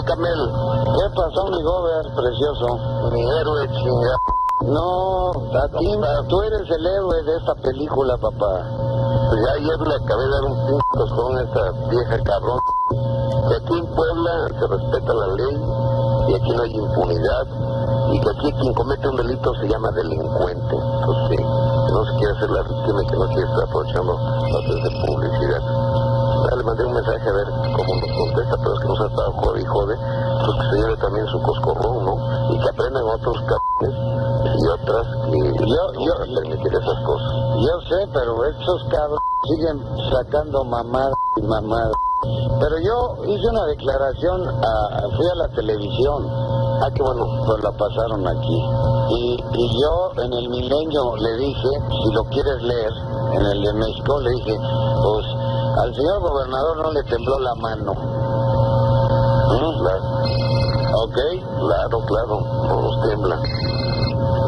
Camel. ¿Qué pasó, mi gober precioso? Mi héroe chingado. No, a ti, tú eres el héroe de esta película, papá. Pues ya ayer le acabé de dar un pinto con esta vieja cabrón. Que aquí en Puebla se respeta la ley y aquí no hay impunidad. Y que aquí quien comete un delito se llama delincuente. Pues sí, que no se quiere hacer la víctima y que no quiere estar aprovechando las de publicidad. Ya le mandé un mensaje a ver cómo nos contesta, pero es que nos ha estado jode y jode. Pues que se lleve también su coscorrón, ¿no? Y que aprendan otros cabrones y otras que no van a permitir esas cosas. Yo sé, pero estos cabros siguen sacando mamadas y mamadas. Pero yo hice una declaración, fui a la televisión. Ah, qué bueno. Pues la pasaron aquí. Y yo en el Milenio le dije, si lo quieres leer, en el de México le dije, pues al señor gobernador no le tembló la mano. Claro. ¿Ok? Claro, no nos tiembla.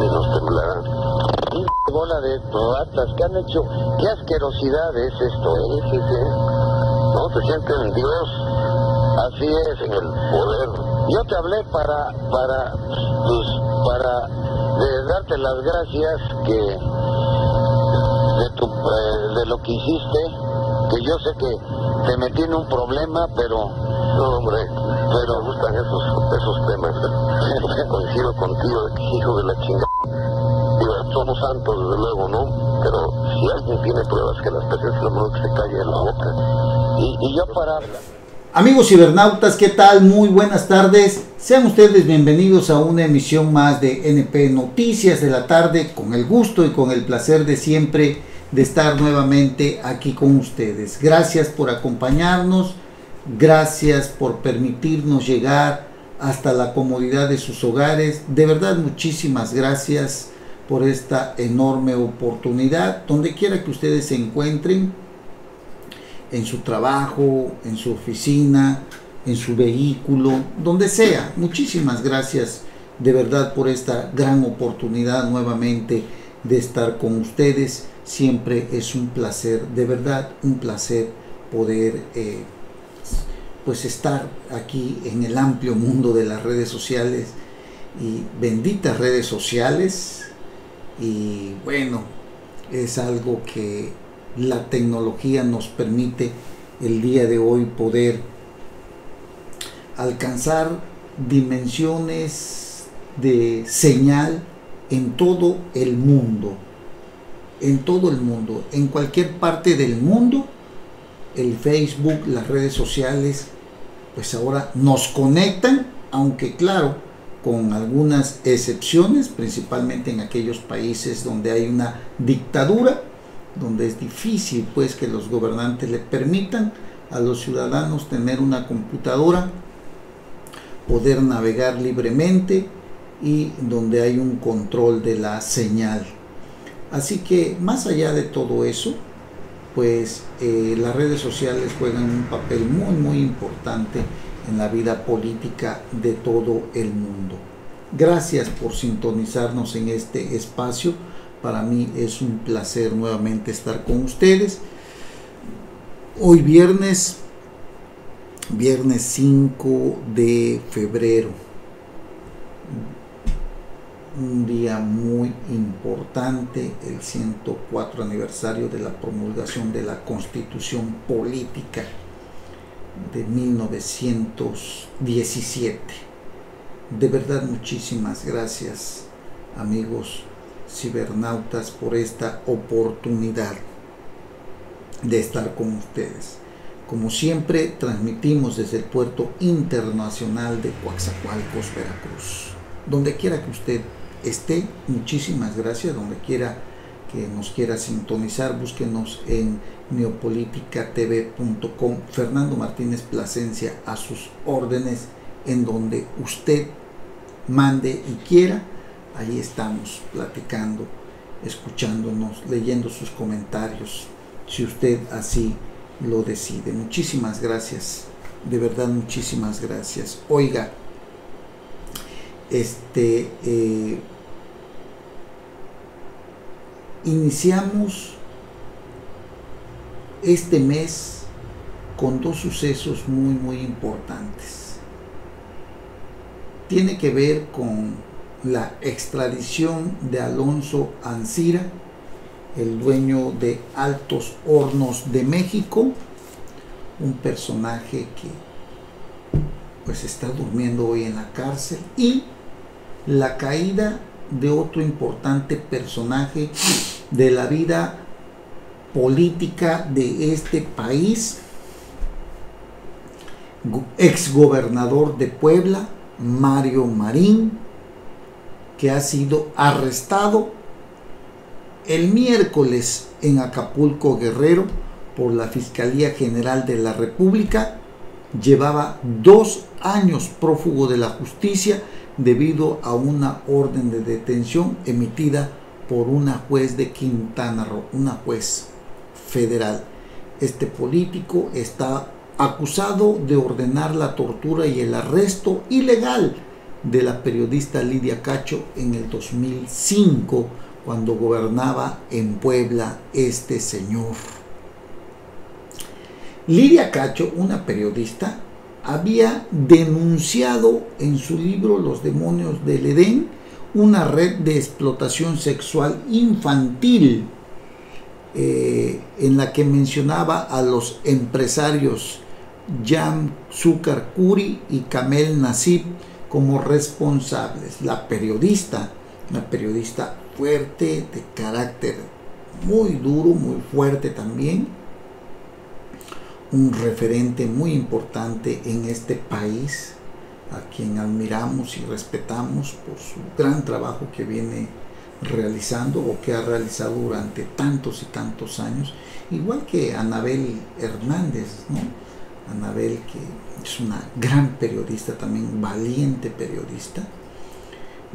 Ni nos temblará. Bola de ratas, ¿qué han hecho? ¿Qué asquerosidad es esto? Sí. No, se sienten Dios. Así es. En el poder. Yo te hablé para darte las gracias de lo que hiciste, que yo sé que te metí en un problema, pero no, hombre, me gustan esos temas. Coincido contigo, hijo de la chingada. Digo, somos santos desde luego, ¿no? Pero si alguien tiene pruebas que las presentes, lo mejor que se calle en la boca. Y yo para... Amigos cibernautas, ¿qué tal? Muy buenas tardes. Sean ustedes bienvenidos a una emisión más de NP Noticias de la tarde, con el gusto y con el placer de siempre de estar nuevamente aquí con ustedes. Gracias por acompañarnos, gracias por permitirnos llegar hasta la comodidad de sus hogares. De verdad, muchísimas gracias por esta enorme oportunidad, donde quiera que ustedes se encuentren, en su trabajo, en su oficina, en su vehículo, donde sea. Muchísimas gracias de verdad por esta gran oportunidad nuevamente de estar con ustedes. Siempre es un placer, de verdad un placer poder pues estar aquí en el amplio mundo de las redes sociales, y benditas redes sociales. Y bueno, es algo que la tecnología nos permite el día de hoy poder alcanzar dimensiones de señal en todo el mundo, en cualquier parte del mundo. El Facebook, las redes sociales, pues ahora nos conectan, aunque claro, con algunas excepciones, principalmente en aquellos países donde hay una dictadura, donde es difícil pues que los gobernantes le permitan a los ciudadanos tener una computadora, poder navegar libremente, y donde hay un control de la señal. Así que más allá de todo eso, pues las redes sociales juegan un papel muy importante en la vida política de todo el mundo. Gracias por sintonizarnos en este espacio. Para mí es un placer nuevamente estar con ustedes. Hoy viernes 5 de febrero, un día muy importante, el 104 aniversario de la promulgación de la Constitución Política de 1917. De verdad, muchísimas gracias, amigos cibernautas, por esta oportunidad de estar con ustedes. Como siempre, transmitimos desde el puerto internacional de Coatzacoalcos, Veracruz. Donde quiera que usted esté, muchísimas gracias. Donde quiera que nos quiera sintonizar, búsquenos en neopoliticatv.com. Fernando Martínez Plasencia a sus órdenes, en donde usted mande y quiera. Ahí estamos platicando, escuchándonos, leyendo sus comentarios, si usted así lo decide. Muchísimas gracias, de verdad muchísimas gracias. Oiga, iniciamos este mes con dos sucesos muy importantes. tiene que ver con la extradición de Alonso Ancira, el dueño de Altos Hornos de México, un personaje que pues está durmiendo hoy en la cárcel, y la caída de otro importante personaje de la vida política de este país, exgobernador de Puebla, Mario Marín, que ha sido arrestado el miércoles en Acapulco, Guerrero, por la Fiscalía General de la República. Llevaba 2 años prófugo de la justicia debido a una orden de detención emitida por una juez de Quintana Roo, una juez federal. Este político está acusado de ordenar la tortura y el arresto ilegal de la periodista Lidia Cacho en el 2005, cuando gobernaba en Puebla este señor. Lidia Cacho, una periodista, había denunciado en su libro Los demonios del Edén una red de explotación sexual infantil, en la que mencionaba a los empresarios Jan Zúcar Curi y Kamel Nasib como responsables. La periodista, una periodista fuerte, de carácter muy duro, muy fuerte también, un referente muy importante en este país, a quien admiramos y respetamos por su gran trabajo que viene realizando o que ha realizado durante tantos y tantos años, igual que Anabel Hernández, ¿no? Anabel, que es una gran periodista también, valiente periodista.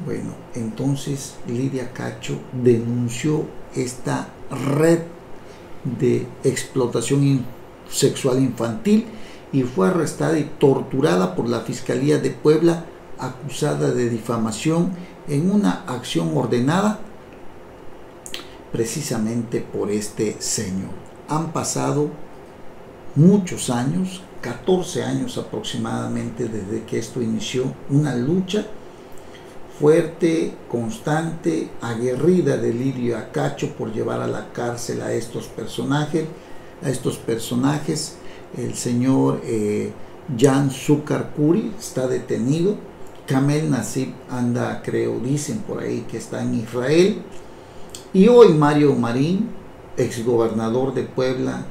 Bueno, entonces Lidia Cacho denunció esta red de explotación sexual infantil y fue arrestada y torturada por la Fiscalía de Puebla, acusada de difamación en una acción ordenada precisamente por este señor. Han pasado muchos años, 14 años aproximadamente desde que esto inició, una lucha fuerte, constante, aguerrida de Lidia Cacho por llevar a la cárcel a estos personajes. El señor Jan Zúcar Curi está detenido. Kamel Nasib anda, creo, dicen por ahí que está en Israel. Y hoy Mario Marín, exgobernador de Puebla,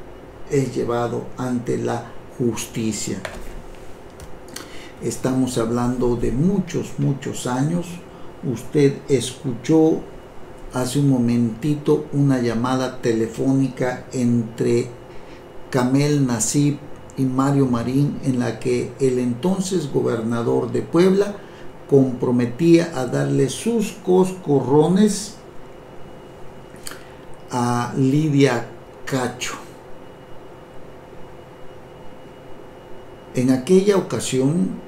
es llevado ante la justicia. Estamos hablando de muchos años. Usted escuchó hace un momentito una llamada telefónica entre Kamel Nasib y Mario Marín, en la que el entonces gobernador de Puebla comprometía a darle sus coscorrones a Lidia Cacho. En aquella ocasión,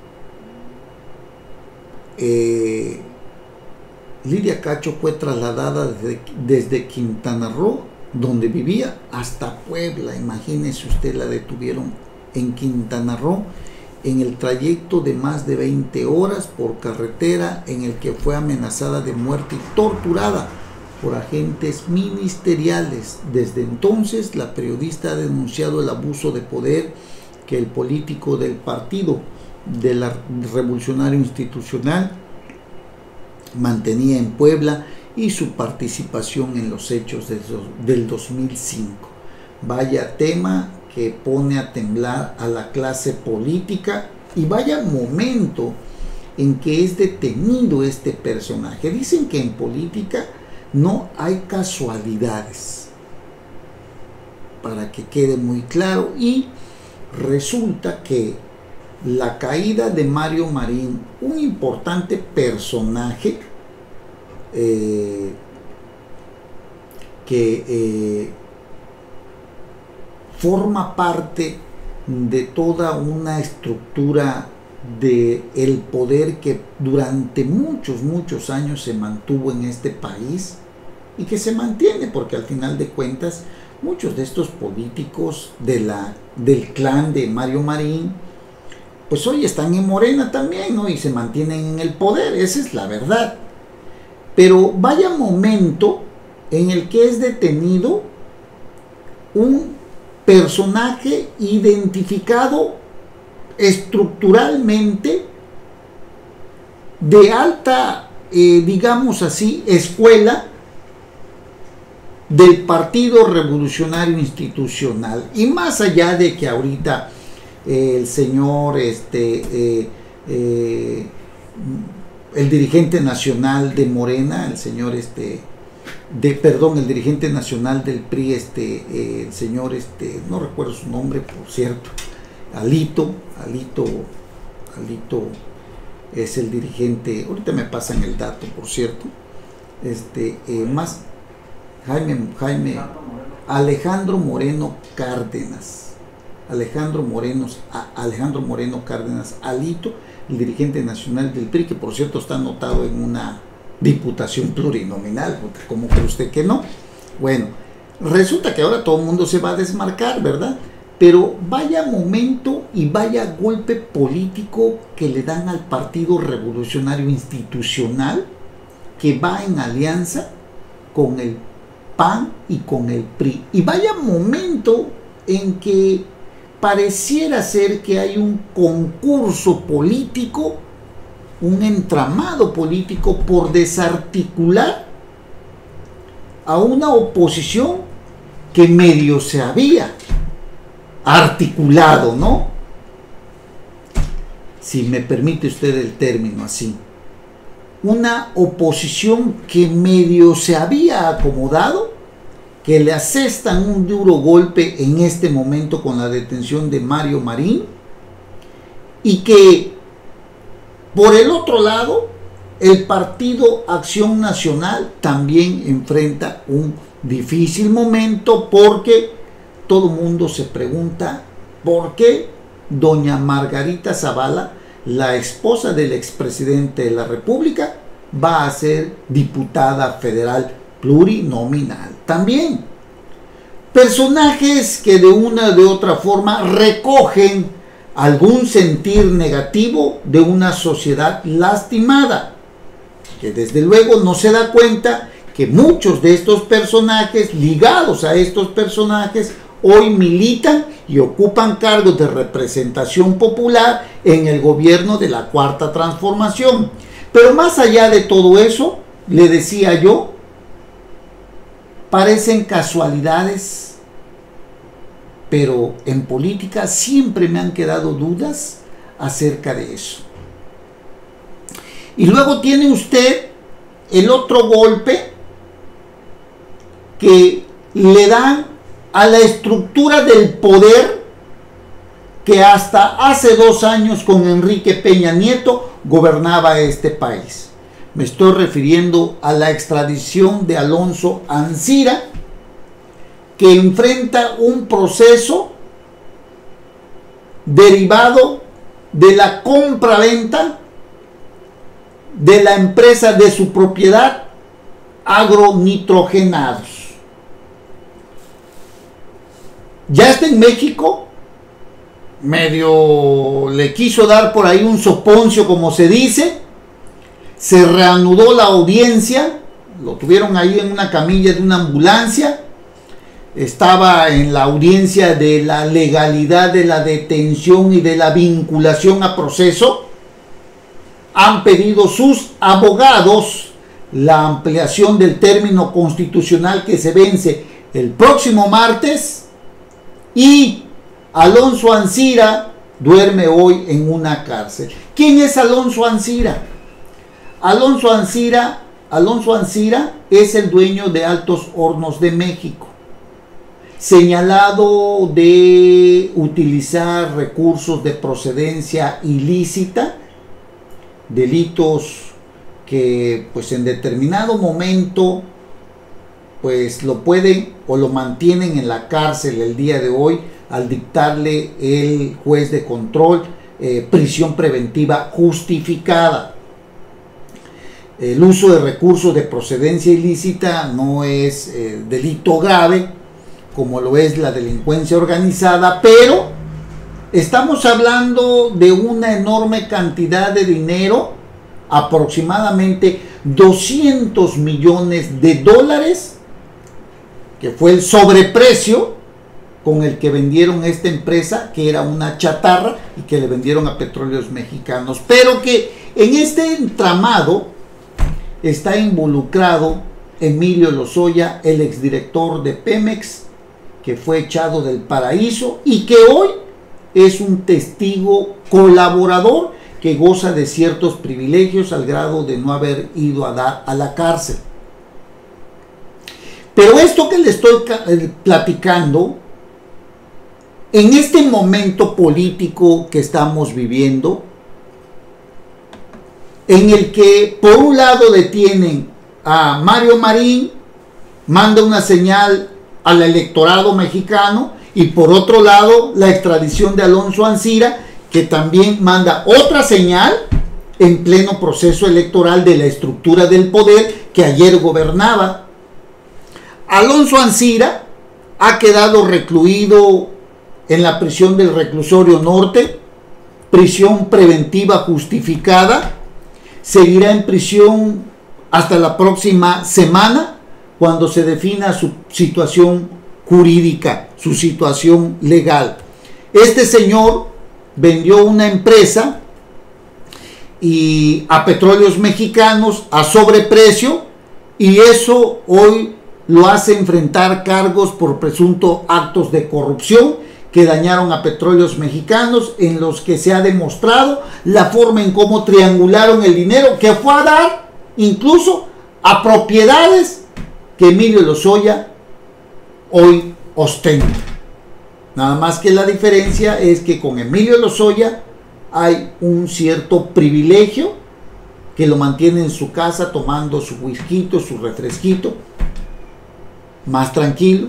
Lidia Cacho fue trasladada desde Quintana Roo, donde vivía, hasta Puebla. Imagínese usted, la detuvieron en Quintana Roo en el trayecto de más de 20 horas por carretera, en el que fue amenazada de muerte y torturada por agentes ministeriales. Desde entonces, la periodista ha denunciado el abuso de poder que el político del Partido Revolucionario Institucional mantenía en Puebla y su participación en los hechos del 2005. Vaya tema que pone a temblar a la clase política, y vaya momento en que es detenido este personaje. Dicen que en política no hay casualidades, para que quede muy claro, y resulta que la caída de Mario Marín, un importante personaje que forma parte de toda una estructura de el poder que durante muchos años se mantuvo en este país y que se mantiene, porque al final de cuentas muchos de estos políticos del clan de Mario Marín pues hoy están en Morena también, ¿no? Y se mantienen en el poder, esa es la verdad. Pero vaya momento en el que es detenido un personaje identificado estructuralmente de alta, digamos así, escuela del Partido Revolucionario Institucional. Y más allá de que ahorita el señor, el dirigente nacional de Morena, el señor, el dirigente nacional del PRI, el señor, no recuerdo su nombre, por cierto, Alito es el dirigente, ahorita me pasan el dato, por cierto, Alejandro Moreno Cárdenas, Alito, el dirigente nacional del PRI, que por cierto está anotado en una diputación plurinominal, porque ¿cómo cree usted que no? Bueno, resulta que ahora todo el mundo se va a desmarcar, ¿verdad? Pero vaya momento y vaya golpe político que le dan al Partido Revolucionario Institucional, que va en alianza con el PAN y con el PRI. Y vaya momento en que pareciera ser que hay un concurso político, un entramado político por desarticular a una oposición que medio se había articulado, ¿no? Si me permite usted el término así. Una oposición que medio se había acomodado, que le asestan un duro golpe en este momento con la detención de Mario Marín, y que por el otro lado el Partido Acción Nacional también enfrenta un difícil momento, porque todo el mundo se pregunta por qué doña Margarita Zavala, la esposa del expresidente de la República, va a ser diputada federal plurinominal también. Personajes que de una u otra forma recogen algún sentir negativo de una sociedad lastimada, que desde luego no se da cuenta que muchos de estos personajes, ligados a estos personajes, hoy militan y ocupan cargos de representación popular en el gobierno de la Cuarta Transformación. Pero más allá de todo eso, le decía yo, parecen casualidades, pero en política siempre me han quedado dudas acerca de eso. Y luego tiene usted el otro golpe que le dan a la estructura del poder que hasta hace 2 años con Enrique Peña Nieto gobernaba este país. Me estoy refiriendo a la extradición de Alonso Ancira, que enfrenta un proceso derivado de la compra-venta de la empresa de su propiedad, Agronitrogenados. Ya está en México, medio le quiso dar por ahí un soponcio, como se dice. Se reanudó la audiencia, lo tuvieron ahí en una camilla de una ambulancia. Estaba en la audiencia de la legalidad de la detención y de la vinculación a proceso. Han pedido sus abogados la ampliación del término constitucional que se vence el próximo martes. Y Alonso Ancira duerme hoy en una cárcel. ¿Quién es Alonso Ancira? Alonso Ancira es el dueño de Altos Hornos de México, señalado de utilizar recursos de procedencia ilícita, delitos que pues en determinado momento pues lo pueden o lo mantienen en la cárcel el día de hoy al dictarle el juez de control prisión preventiva justificada. El uso de recursos de procedencia ilícita no es delito grave como lo es la delincuencia organizada, pero estamos hablando de una enorme cantidad de dinero, aproximadamente 200 millones de dólares, que fue el sobreprecio con el que vendieron esta empresa, que era una chatarra y que le vendieron a Petróleos Mexicanos, pero que en este entramado está involucrado Emilio Lozoya, el exdirector de Pemex, que fue echado del paraíso y que hoy es un testigo colaborador que goza de ciertos privilegios al grado de no haber ido a dar a la cárcel. Pero esto que le estoy platicando, en este momento político que estamos viviendo, en el que por un lado detienen a Mario Marín, manda una señal al electorado mexicano, y por otro lado la extradición de Alonso Ancira, que también manda otra señal en pleno proceso electoral de la estructura del poder que ayer gobernaba. Alonso Ancira ha quedado recluido en la prisión del Reclusorio Norte, prisión preventiva justificada, seguirá en prisión hasta la próxima semana, cuando se defina su situación jurídica, su situación legal. Este señor vendió una empresa a Petróleos Mexicanos a sobreprecio, y eso hoy lo hace enfrentar cargos por presuntos actos de corrupción que dañaron a Petróleos Mexicanos, en los que se ha demostrado la forma en cómo triangularon el dinero que fue a dar incluso a propiedades que Emilio Lozoya hoy ostenta. Nada más que la diferencia es que con Emilio Lozoya hay un cierto privilegio que lo mantiene en su casa tomando su whisky, su refresquito, más tranquilo.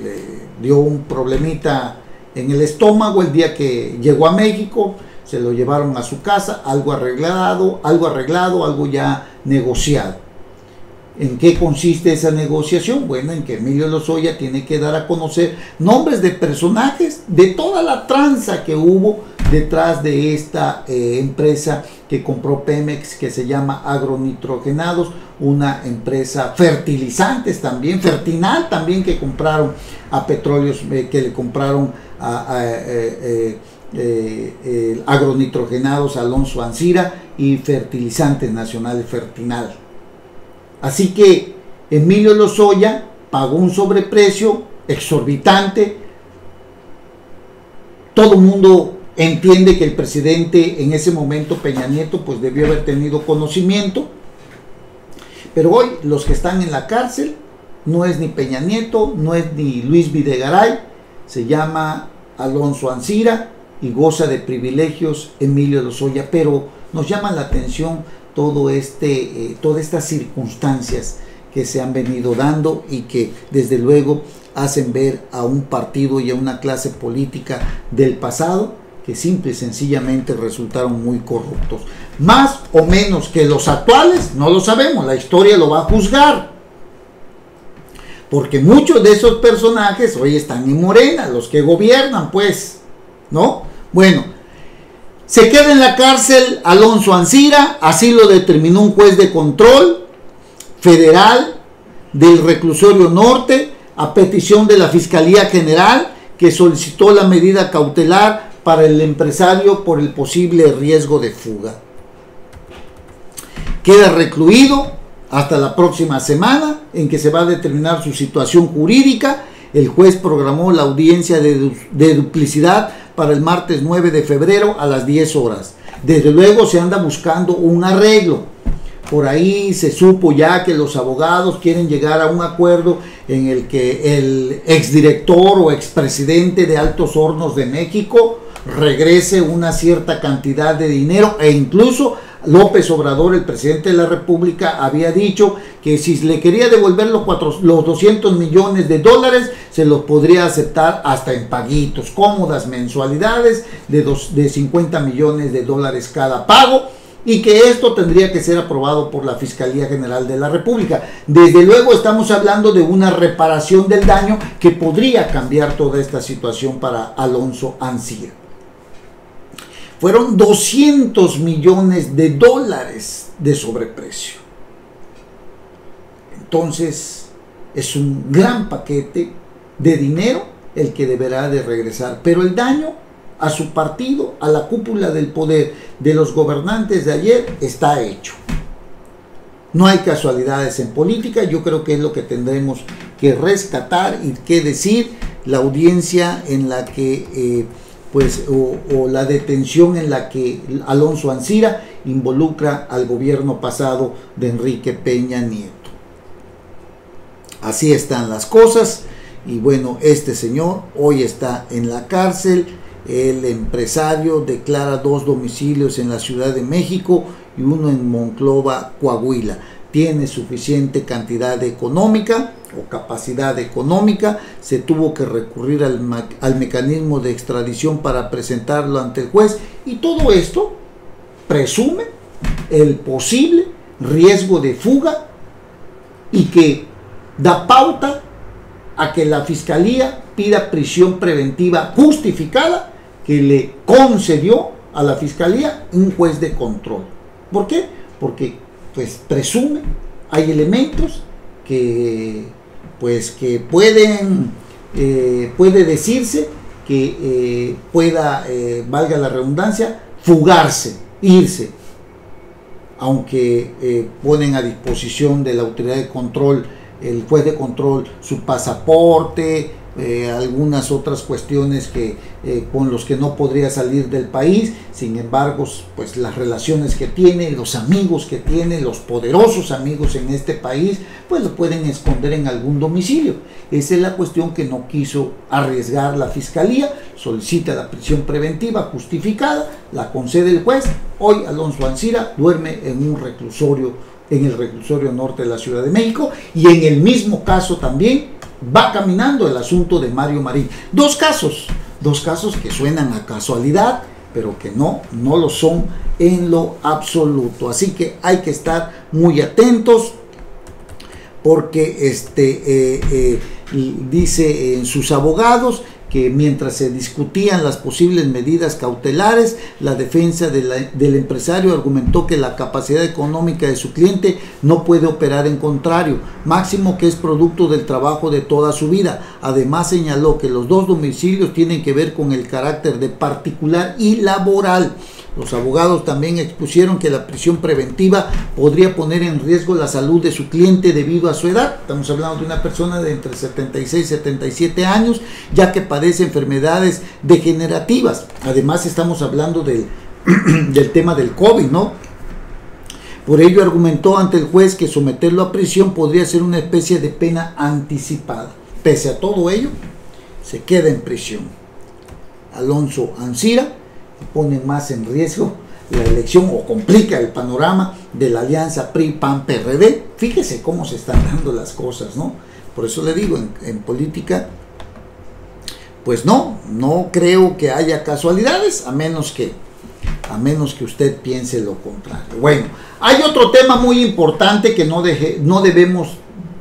Le dio un problemita en el estómago el día que llegó a México, se lo llevaron a su casa, algo arreglado, algo ya negociado. ¿En qué consiste esa negociación? Bueno, en que Emilio Lozoya tiene que dar a conocer nombres de personajes de toda la tranza que hubo detrás de esta empresa que compró Pemex, que se llama Agronitrogenados, una empresa fertilizantes también, Fertinal también, que compraron a Petróleos, que le compraron Agronitrogenados a Alonso Ancira, y Fertilizantes Nacionales Fertinal. Así que Emilio Lozoya pagó un sobreprecio exorbitante. Todo el mundo entiende que el presidente en ese momento, Peña Nieto, pues debió haber tenido conocimiento. Pero hoy los que están en la cárcel no es ni Peña Nieto, no es ni Luis Videgaray, se llama Alonso Ancira y goza de privilegios Emilio Lozoya. Pero nos llama la atención todas estas circunstancias que se han venido dando y que desde luego hacen ver a un partido y a una clase política del pasado que simple y sencillamente resultaron muy corruptos. Más o menos que los actuales, no lo sabemos, la historia lo va a juzgar, porque muchos de esos personajes hoy están en Morena, los que gobiernan, pues, ¿no? Bueno, se queda en la cárcel Alonso Ancira, así lo determinó un juez de control federal del Reclusorio Norte, a petición de la Fiscalía General, que solicitó la medida cautelar para el empresario por el posible riesgo de fuga. Queda recluido hasta la próxima semana, en que se va a determinar su situación jurídica. El juez programó la audiencia de duplicidad para el martes 9 de febrero a las 10 horas. Desde luego se anda buscando un arreglo. Por ahí se supo ya que los abogados quieren llegar a un acuerdo en el que el exdirector o expresidente de Altos Hornos de México regrese una cierta cantidad de dinero, e incluso López Obrador, el presidente de la República, había dicho que si le quería devolver los 200 millones de dólares, se los podría aceptar hasta en paguitos, cómodas mensualidades de 50 millones de dólares cada pago, y que esto tendría que ser aprobado por la Fiscalía General de la República. Desde luego estamos hablando de una reparación del daño que podría cambiar toda esta situación para Alonso Ancira. fueron 200 millones de dólares de sobreprecio. Entonces, es un gran paquete de dinero el que deberá de regresar, pero el daño a su partido, a la cúpula del poder de los gobernantes de ayer, está hecho. No hay casualidades en política, yo creo que es lo que tendremos que rescatar y que decir. La audiencia en la que, o la detención en la que Alonso Ancira involucra al gobierno pasado de Enrique Peña Nieto. Así están las cosas, y bueno, este señor hoy está en la cárcel. El empresario declara 2 domicilios en la Ciudad de México y uno en Monclova, Coahuila. Tiene suficiente cantidad económica o capacidad económica. Se tuvo que recurrir al mecanismo de extradición para presentarlo ante el juez, y todo esto presume el posible riesgo de fuga y que da pauta a que la Fiscalía pida prisión preventiva justificada que le concedió a la Fiscalía un juez de control. ¿Por qué? Porque pues presume, hay elementos que puede decirse que pueda, valga la redundancia, fugarse, irse, aunque ponen a disposición de la autoridad de control, el juez de control, su pasaporte, algunas otras cuestiones con los que no podría salir del país. Sin embargo, pues las relaciones que tiene, los amigos que tiene, los poderosos amigos en este país, pues lo pueden esconder en algún domicilio. Esa es la cuestión que no quiso arriesgar la Fiscalía. Solicita la prisión preventiva justificada, la concede el juez. Hoy Alonso Ancira duerme en un reclusorio, en el reclusorio norte de la Ciudad de México, y en el mismo caso también va caminando el asunto de Mario Marín. Dos casos que suenan a casualidad, pero que no lo son en lo absoluto. Así que hay que estar muy atentos, porque dice en sus abogados que mientras se discutían las posibles medidas cautelares, la defensa del empresario argumentó que la capacidad económica de su cliente no puede operar en contrario, máximo que es producto del trabajo de toda su vida. Además señaló que los 2 domicilios tienen que ver con el carácter de particular y laboral. Los abogados también expusieron que la prisión preventiva podría poner en riesgo la salud de su cliente debido a su edad. Estamos hablando de una persona de entre 76 y 77 años, ya que padece enfermedades degenerativas. Además estamos hablando del tema del COVID, ¿no? Por ello argumentó ante el juez que someterlo a prisión podría ser una especie de pena anticipada. Pese a todo ello, se queda en prisión. Alonso Ancira pone más en riesgo la elección, o complica el panorama de la alianza PRI-PAN-PRD. Fíjese cómo se están dando las cosas, ¿no? Por eso le digo, en política, pues no creo que haya casualidades, a menos que usted piense lo contrario. Bueno, hay otro tema muy importante que no debemos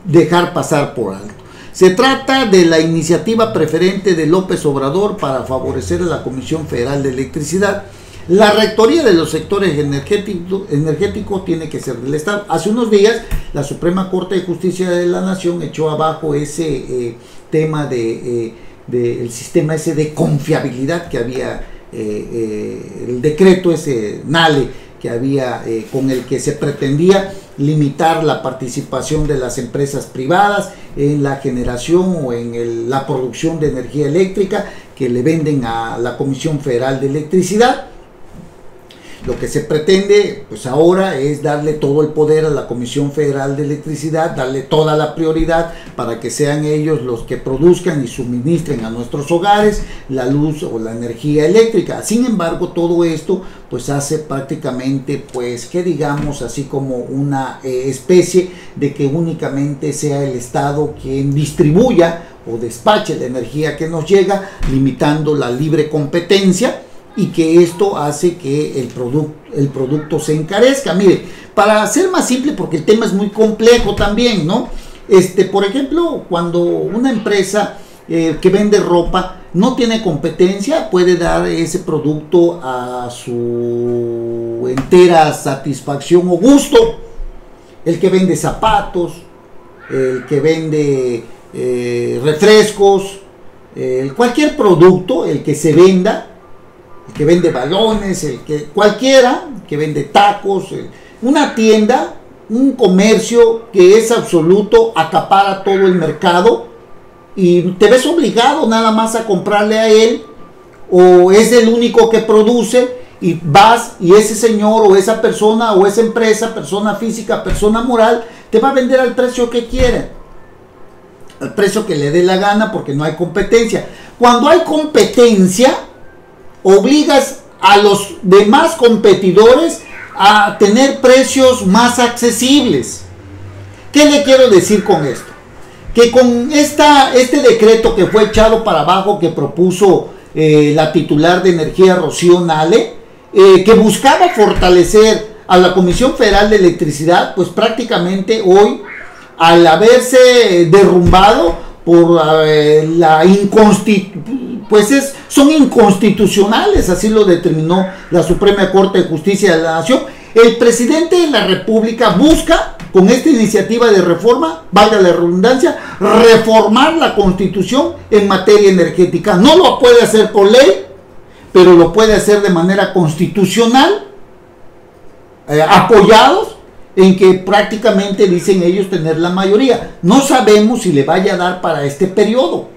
dejar pasar por alto. Se trata de la iniciativa preferente de López Obrador para favorecer a la Comisión Federal de Electricidad. La rectoría de los sectores energéticos tiene que ser del Estado. Hace unos días, la Suprema Corte de Justicia de la Nación echó abajo ese tema del sistema ese de confiabilidad que había, el decreto ese NALE que había, con el que se pretendía limitar la participación de las empresas privadas en la generación o en la producción de energía eléctrica que le venden a la Comisión Federal de Electricidad. Lo que se pretende pues ahora es darle todo el poder a la Comisión Federal de Electricidad, darle toda la prioridad para que sean ellos los que produzcan y suministren a nuestros hogares la luz o la energía eléctrica. Sin embargo, todo esto pues hace prácticamente pues que digamos así como una especie de que únicamente sea el Estado quien distribuya o despache la energía que nos llega, limitando la libre competencia, y que esto hace que el producto se encarezca. Mire, para ser más simple, porque el tema es muy complejo también, ¿no? Por ejemplo, cuando una empresa que vende ropa, no tiene competencia, puede dar ese producto a su entera satisfacción o gusto. El que vende zapatos, el que vende refrescos, cualquier producto, el que se venda, el que vende balones, cualquiera, que vende tacos, una tienda, un comercio que es absoluto, acapara todo el mercado y te ves obligado nada más a comprarle a él, o es el único que produce y vas y ese señor o esa persona o esa empresa, persona física, persona moral, te va a vender al precio que quiera, al precio que le dé la gana, porque no hay competencia. Cuando hay competencia, obligas a los demás competidores a tener precios más accesibles. ¿Qué le quiero decir con esto? Que con este decreto que fue echado para abajo, que propuso la titular de Energía, Rocío Nale, que buscaba fortalecer a la Comisión Federal de Electricidad, pues prácticamente hoy, al haberse derrumbado por son inconstitucionales, así lo determinó la Suprema Corte de Justicia de la Nación. El presidente de la República busca, con esta iniciativa de reforma, valga la redundancia, reformar la Constitución en materia energética. No lo puede hacer por ley, pero lo puede hacer de manera constitucional, apoyados en que prácticamente dicen ellos tener la mayoría. No sabemos si le vaya a dar para este periodo,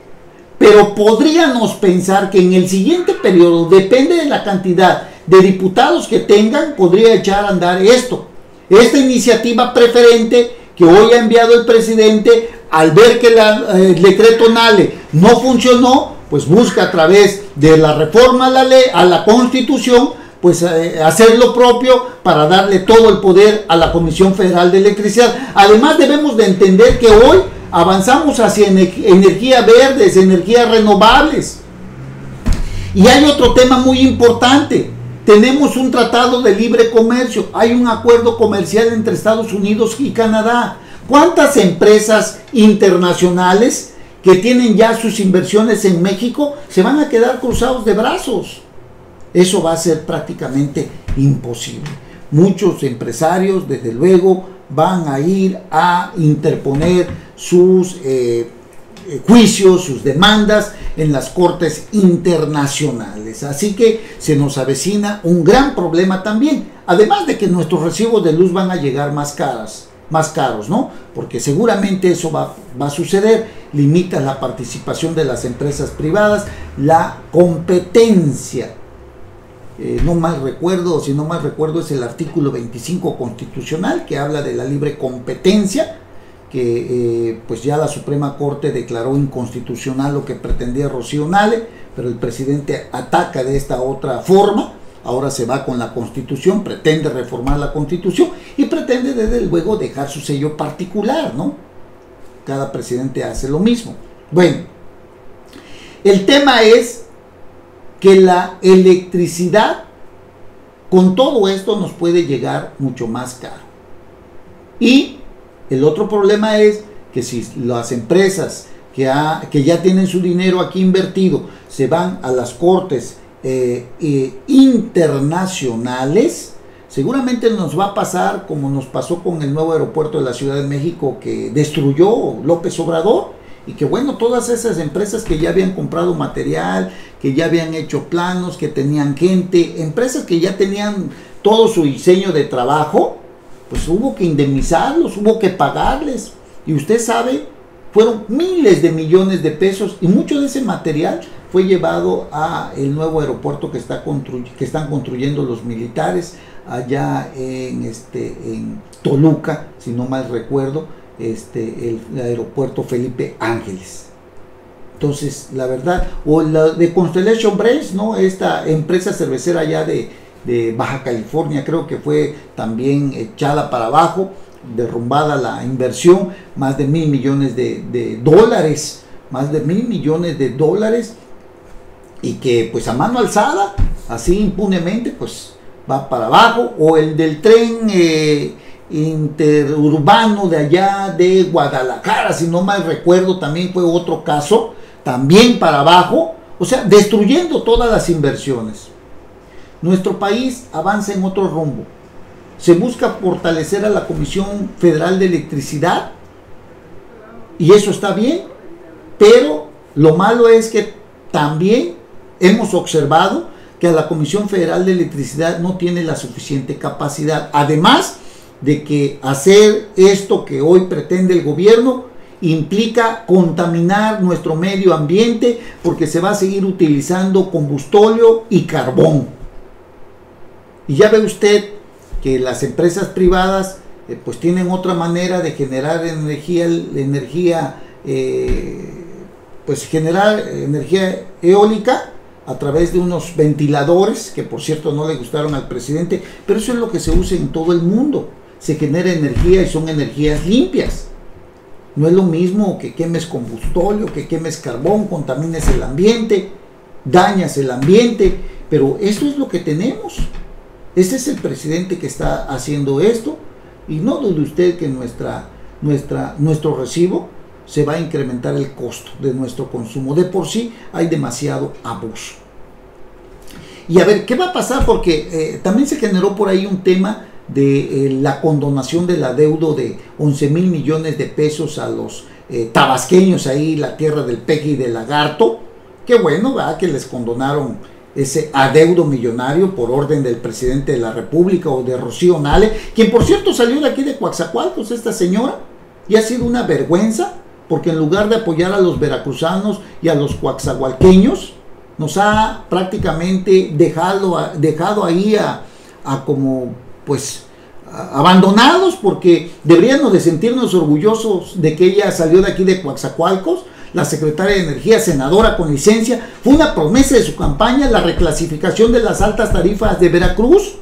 pero podríamos pensar que en el siguiente periodo, depende de la cantidad de diputados que tengan, podría echar a andar esta iniciativa preferente que hoy ha enviado el presidente. Al ver que el decreto Nale no funcionó, pues busca a través de la reforma a la ley, a la Constitución, pues hacer lo propio para darle todo el poder a la Comisión Federal de Electricidad. Además, debemos de entender que hoy avanzamos hacia energías verdes, energías renovables. Y hay otro tema muy importante. Tenemos un tratado de libre comercio, hay un acuerdo comercial entre Estados Unidos y Canadá. ¿Cuántas empresas internacionales que tienen ya sus inversiones en México se van a quedar cruzados de brazos? Eso va a ser prácticamente imposible. Muchos empresarios, desde luego, van a ir a interponer sus juicios, sus demandas en las cortes internacionales. Así que se nos avecina un gran problema también. Además de que nuestros recibos de luz van a llegar más caros, ¿no? Porque seguramente eso va a suceder. Limita la participación de las empresas privadas, la competencia. Si no mal recuerdo es el artículo 25 constitucional que habla de la libre competencia, que pues ya la Suprema Corte declaró inconstitucional lo que pretendía Rocío Nale, pero el presidente ataca de esta otra forma. Ahora se va con la Constitución, pretende reformar la Constitución y pretende desde luego dejar su sello particular, ¿no? Cada presidente hace lo mismo. Bueno, el tema es que la electricidad con todo esto nos puede llegar mucho más caro. Y el otro problema es que si las empresas que ya tienen su dinero aquí invertido se van a las cortes internacionales, seguramente nos va a pasar como nos pasó con el nuevo aeropuerto de la Ciudad de México que destruyó López Obrador, y que bueno, todas esas empresas que ya habían comprado material, que ya habían hecho planos, que tenían gente, empresas que ya tenían todo su diseño de trabajo, pues hubo que indemnizarlos, hubo que pagarles, y usted sabe, fueron miles de millones de pesos, y mucho de ese material fue llevado a el nuevo aeropuerto que están construyendo los militares allá en Toluca, si no mal recuerdo, el aeropuerto Felipe Ángeles. Entonces, la verdad, o la de Constellation Brands, ¿no? Esta empresa cervecera allá de Baja California, creo que fue también echada para abajo, derrumbada la inversión, más de $1,000 millones de dólares, y que pues a mano alzada, así impunemente, pues va para abajo. O el del tren interurbano de allá de Guadalajara, si no mal recuerdo, también fue otro caso también para abajo, o sea, destruyendo todas las inversiones. Nuestro país avanza en otro rumbo. Se busca fortalecer a la Comisión Federal de Electricidad, y eso está bien, pero lo malo es que también hemos observado que a la Comisión Federal de Electricidad no tiene la suficiente capacidad, además de que hacer esto que hoy pretende el gobierno implica contaminar nuestro medio ambiente, porque se va a seguir utilizando combustóleo y carbón. Y ya ve usted que las empresas privadas pues tienen otra manera de generar generar energía eólica a través de unos ventiladores, que por cierto no le gustaron al presidente, pero eso es lo que se usa en todo el mundo. Se genera energía y son energías limpias. No es lo mismo que quemes combustóleo, que quemes carbón, contamines el ambiente, dañas el ambiente, pero eso es lo que tenemos. Este es el presidente que está haciendo esto, y no dude usted que nuestro recibo se va a incrementar el costo de nuestro consumo. De por sí hay demasiado abuso. Y a ver, ¿qué va a pasar? Porque también se generó por ahí un tema de la condonación del adeudo de 11,000 millones de pesos a los tabasqueños, ahí la tierra del peje y del lagarto. Qué bueno, ¿verdad?, que les condonaron ese adeudo millonario por orden del presidente de la República, o de Rocío Nale, quien por cierto salió de aquí de Coatzacoalcos, esta señora, y ha sido una vergüenza, porque en lugar de apoyar a los veracruzanos y a los coatzacoalqueños, nos ha prácticamente dejado ahí a como pues abandonados, porque deberíamos de sentirnos orgullosos de que ella salió de aquí de Coatzacoalcos, la secretaria de Energía, senadora con licencia. Fue una promesa de su campaña la reclasificación de las altas tarifas de Veracruz.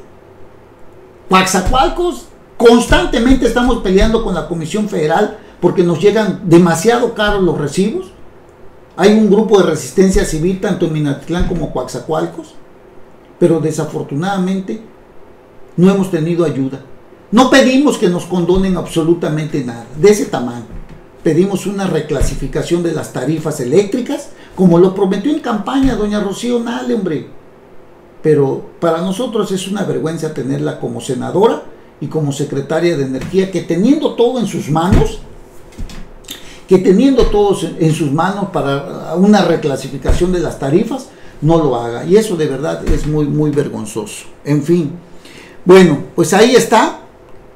Coatzacoalcos, constantemente estamos peleando con la Comisión Federal porque nos llegan demasiado caros los recibos. Hay un grupo de resistencia civil tanto en Minatitlán como Coatzacoalcos, pero desafortunadamente no hemos tenido ayuda. No pedimos que nos condonen absolutamente nada de ese tamaño. Pedimos una reclasificación de las tarifas eléctricas, como lo prometió en campaña doña Rocío Nale, hombre. Pero para nosotros es una vergüenza tenerla como senadora y como secretaria de Energía, que teniendo todo en sus manos, para una reclasificación de las tarifas, no lo haga. Y eso de verdad es muy, muy vergonzoso. En fin. Bueno, pues ahí está,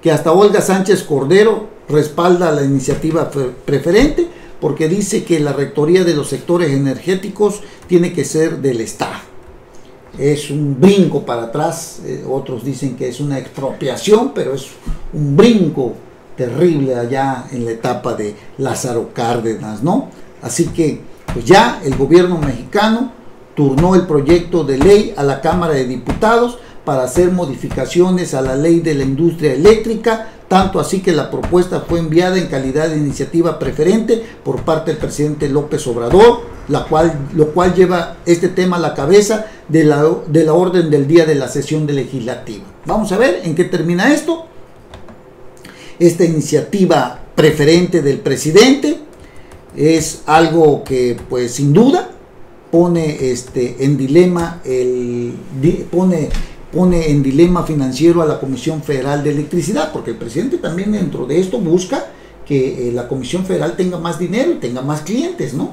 que hasta Olga Sánchez Cordero respalda la iniciativa preferente, porque dice que la rectoría de los sectores energéticos tiene que ser del Estado. Es un brinco para atrás, otros dicen que es una expropiación, pero es un brinco terrible allá en la etapa de Lázaro Cárdenas, ¿no? Así que pues ya el gobierno mexicano turnó el proyecto de ley a la Cámara de Diputados para hacer modificaciones a la ley de la industria eléctrica, tanto así que la propuesta fue enviada en calidad de iniciativa preferente por parte del presidente López Obrador, lo cual lleva este tema a la cabeza de la orden del día de la sesión legislativa. Vamos a ver en qué termina esto. Esta iniciativa preferente del presidente es algo que pues sin duda pone en dilema pone en dilema financiero a la Comisión Federal de Electricidad, porque el presidente también dentro de esto busca que la Comisión Federal tenga más dinero y tenga más clientes, ¿no?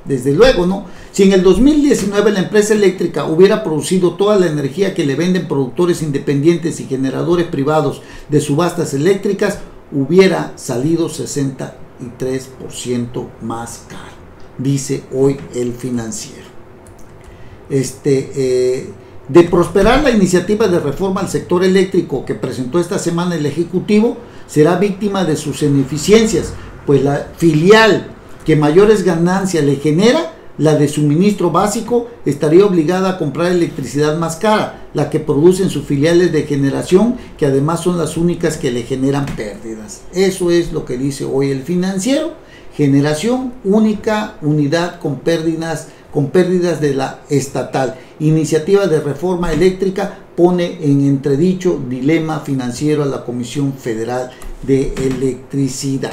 Desde luego, ¿no? Si en el 2019 la empresa eléctrica hubiera producido toda la energía que le venden productores independientes y generadores privados de subastas eléctricas, hubiera salido 63% más caro, dice hoy el Financiero. De prosperar la iniciativa de reforma al sector eléctrico que presentó esta semana el Ejecutivo, será víctima de sus ineficiencias, pues la filial que mayores ganancias le genera, la de suministro básico, estaría obligada a comprar electricidad más cara, la que producen sus filiales de generación, que además son las únicas que le generan pérdidas. Eso es lo que dice hoy el Financiero. Generación única, unidad con pérdidas de la estatal. Iniciativa de reforma eléctrica pone en entredicho dilema financiero a la Comisión Federal de Electricidad.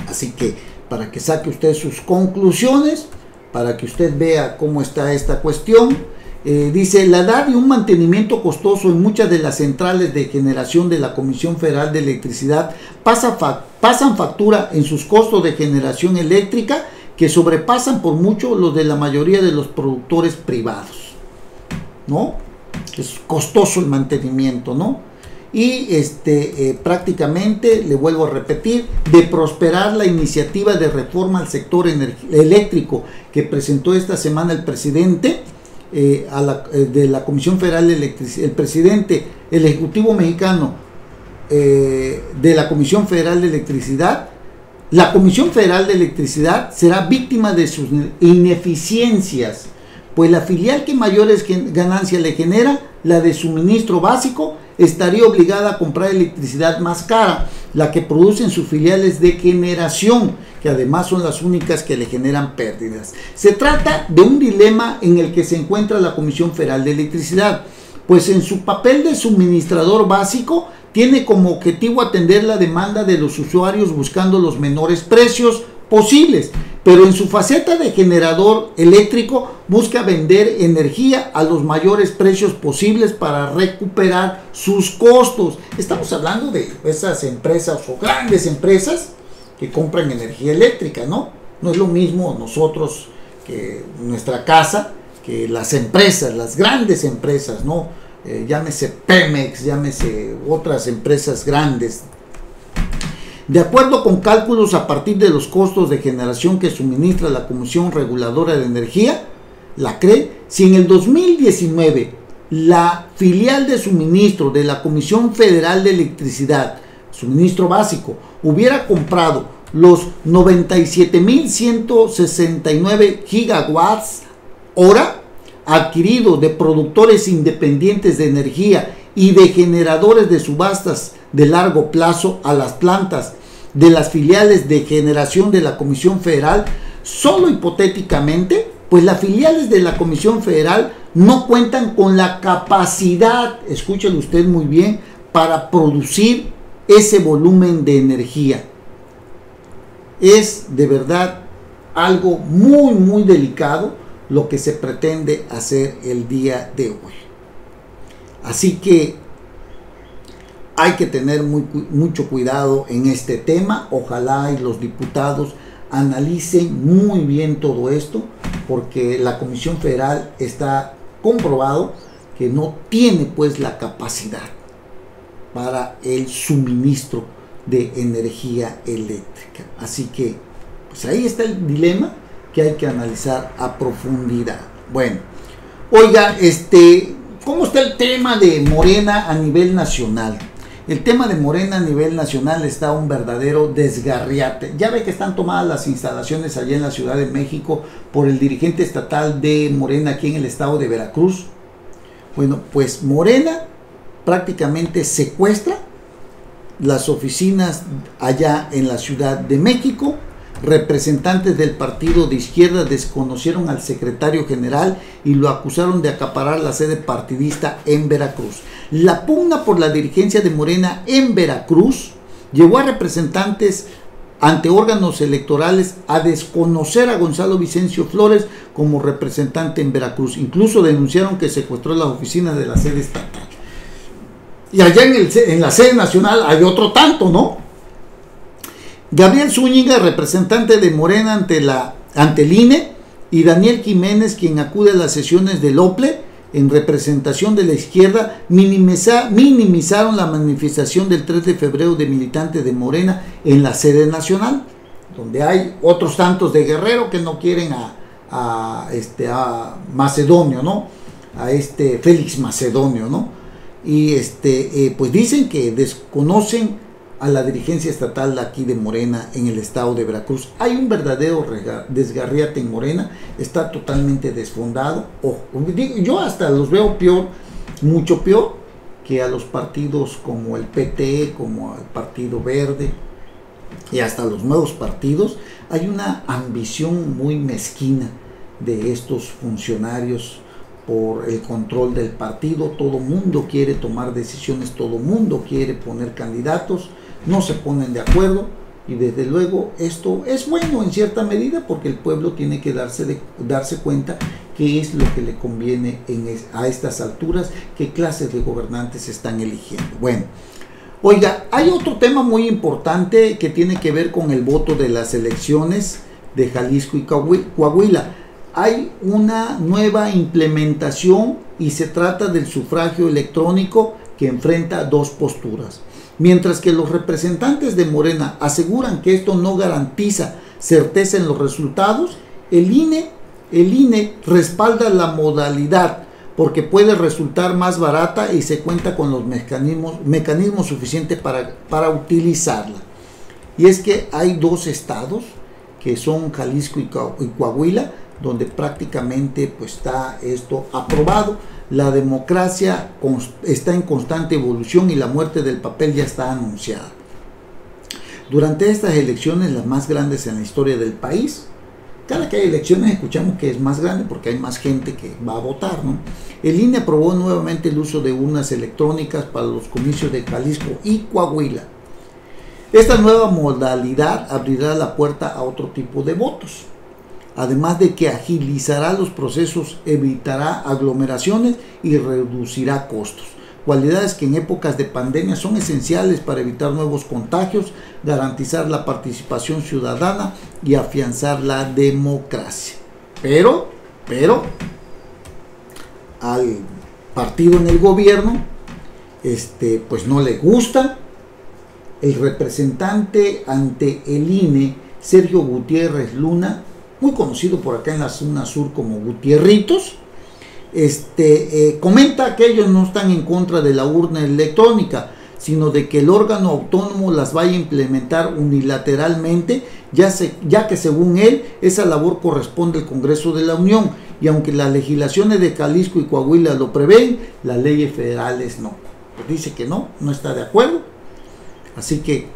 Así que para que saque usted sus conclusiones, para que usted vea cómo está esta cuestión. Dice, la edad y un mantenimiento costoso en muchas de las centrales de generación de la Comisión Federal de Electricidad pasan factura en sus costos de generación eléctrica, que sobrepasan por mucho los de la mayoría de los productores privados, ¿no? Es costoso el mantenimiento, ¿no? Y prácticamente, le vuelvo a repetir, de prosperar la iniciativa de reforma al sector eléctrico que presentó esta semana el presidente de la Comisión Federal de Electricidad, el presidente, el Ejecutivo mexicano de la Comisión Federal de Electricidad. La Comisión Federal de Electricidad será víctima de sus ineficiencias, pues la filial que mayores ganancias le genera, la de suministro básico, estaría obligada a comprar electricidad más cara, la que producen sus filiales de generación, que además son las únicas que le generan pérdidas. Se trata de un dilema en el que se encuentra la Comisión Federal de Electricidad, pues en su papel de suministrador básico tiene como objetivo atender la demanda de los usuarios buscando los menores precios posibles, pero en su faceta de generador eléctrico busca vender energía a los mayores precios posibles para recuperar sus costos. Estamos hablando de esas empresas o grandes empresas que compran energía eléctrica, ¿no? No es lo mismo nosotros que nuestra casa, que las empresas, las grandes empresas, ¿no? Llámese Pemex, llámese otras empresas grandes. De acuerdo con cálculos a partir de los costos de generación que suministra la Comisión Reguladora de Energía, la CRE, si en el 2019 la filial de suministro de la Comisión Federal de Electricidad, suministro básico, hubiera comprado los 97.169 gigawatts hora adquiridos de productores independientes de energía y de generadores de subastas de largo plazo a las plantas de las filiales de generación de la Comisión Federal, solo hipotéticamente, pues las filiales de la Comisión Federal no cuentan con la capacidad, escúchelo usted muy bien, para producir ese volumen de energía. Es de verdad algo muy delicado lo que se pretende hacer el día de hoy. Así que hay que tener mucho cuidado en este tema. Ojalá y los diputados analicen muy bien todo esto, porque la Comisión Federal está comprobado que no tiene pues la capacidad para el suministro de energía eléctrica. Así que pues ahí está el dilema que hay que analizar a profundidad. Bueno, oiga, ¿cómo está el tema de Morena a nivel nacional? El tema de Morena a nivel nacional está un verdadero desgarriate. Ya ve que están tomadas las instalaciones allá en la Ciudad de México por el dirigente estatal de Morena aquí en el estado de Veracruz. Bueno, pues Morena prácticamente secuestra las oficinas allá en la Ciudad de México. Representantes del partido de izquierda desconocieron al secretario general y lo acusaron de acaparar la sede partidista en Veracruz. La pugna por la dirigencia de Morena en Veracruz llevó a representantes ante órganos electorales a desconocer a Gonzalo Vicencio Flores como representante en Veracruz. Incluso denunciaron que secuestró las oficinas de la sede estatal. Y allá en la sede nacional hay otro tanto, ¿no? Gabriel Zúñiga, representante de Morena ante el INE, y Daniel Jiménez, quien acude a las sesiones del OPLE en representación de la izquierda, minimizaron la manifestación del 3 de febrero de militantes de Morena en la sede nacional, donde hay otros tantos de Guerrero que no quieren a Macedonio, ¿no? A Félix Macedonio, ¿no? Y pues dicen que desconocen a la dirigencia estatal de aquí de Morena en el estado de Veracruz. Hay un verdadero desgarriate en Morena, está totalmente desfondado. Yo hasta los veo peor, mucho peor que a los partidos como el PT, como el Partido Verde y hasta los nuevos partidos. Hay una ambición muy mezquina de estos funcionarios por el control del partido. Todo mundo quiere tomar decisiones, todo mundo quiere poner candidatos, no se ponen de acuerdo y desde luego esto es bueno en cierta medida porque el pueblo tiene que darse cuenta qué es lo que le conviene a estas alturas, qué clases de gobernantes están eligiendo. Bueno, oiga, hay otro tema muy importante que tiene que ver con el voto de las elecciones de Jalisco y Coahuila. Hay una nueva implementación y se trata del sufragio electrónico que enfrenta dos posturas. Mientras que los representantes de Morena aseguran que esto no garantiza certeza en los resultados, el INE respalda la modalidad porque puede resultar más barata y se cuenta con los mecanismos suficientes para utilizarla. Y es que hay dos estados que son Jalisco y Coahuila, donde prácticamente pues está esto aprobado. La democracia está en constante evolución y la muerte del papel ya está anunciada. Durante estas elecciones, las más grandes en la historia del país, cada que hay elecciones escuchamos que es más grande porque hay más gente que va a votar, ¿no? El INE aprobó nuevamente el uso de urnas electrónicas para los comicios de Jalisco y Coahuila. Esta nueva modalidad abrirá la puerta a otro tipo de votos, además de que agilizará los procesos, evitará aglomeraciones y reducirá costos. Cualidades que en épocas de pandemia son esenciales para evitar nuevos contagios, garantizar la participación ciudadana y afianzar la democracia. Pero, al partido en el gobierno, pues no le gusta. El representante ante el INE, Sergio Gutiérrez Luna, muy conocido por acá en la zona sur como Gutierritos, comenta que ellos no están en contra de la urna electrónica, sino de que el órgano autónomo las vaya a implementar unilateralmente, ya que según él esa labor corresponde al Congreso de la Unión, y aunque las legislaciones de Jalisco y Coahuila lo prevén, las leyes federales no. Pues dice que no está de acuerdo. Así que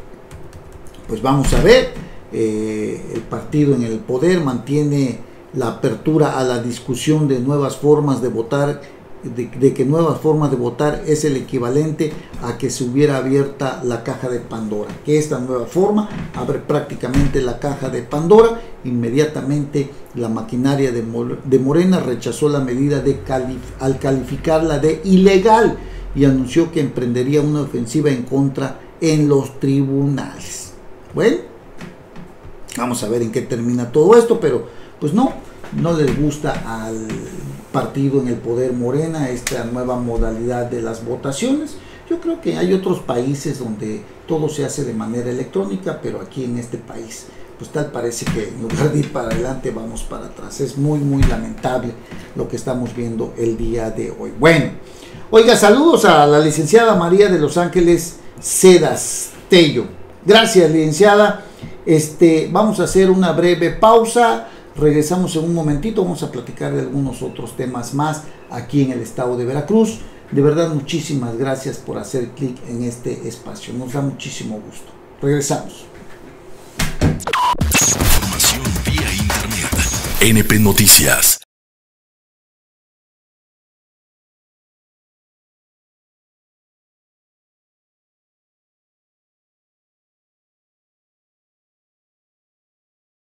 pues vamos a ver. El partido en el poder mantiene la apertura a la discusión de nuevas formas de votar, de que nuevas formas de votar es el equivalente a que se hubiera abierta la caja de Pandora, que esta nueva forma abre prácticamente la caja de Pandora. Inmediatamente la maquinaria de Morena rechazó la medida al calificarla de ilegal y anunció que emprendería una ofensiva en contra en los tribunales. Bueno, vamos a ver en qué termina todo esto, pero pues no les gusta al partido en el poder Morena esta nueva modalidad de las votaciones. Yo creo que hay otros países donde todo se hace de manera electrónica, pero aquí en este país pues tal parece que en lugar de ir para adelante vamos para atrás. Es muy lamentable lo que estamos viendo el día de hoy. Bueno, oiga, saludos a la licenciada María de Los Ángeles Cedas Tello. Gracias, licenciada. Vamos a hacer una breve pausa, regresamos en un momentito, vamos a platicar de algunos otros temas más aquí en el estado de Veracruz. De verdad, muchísimas gracias por hacer clic en este espacio, nos da muchísimo gusto. Regresamos. Información vía internet. NP Noticias.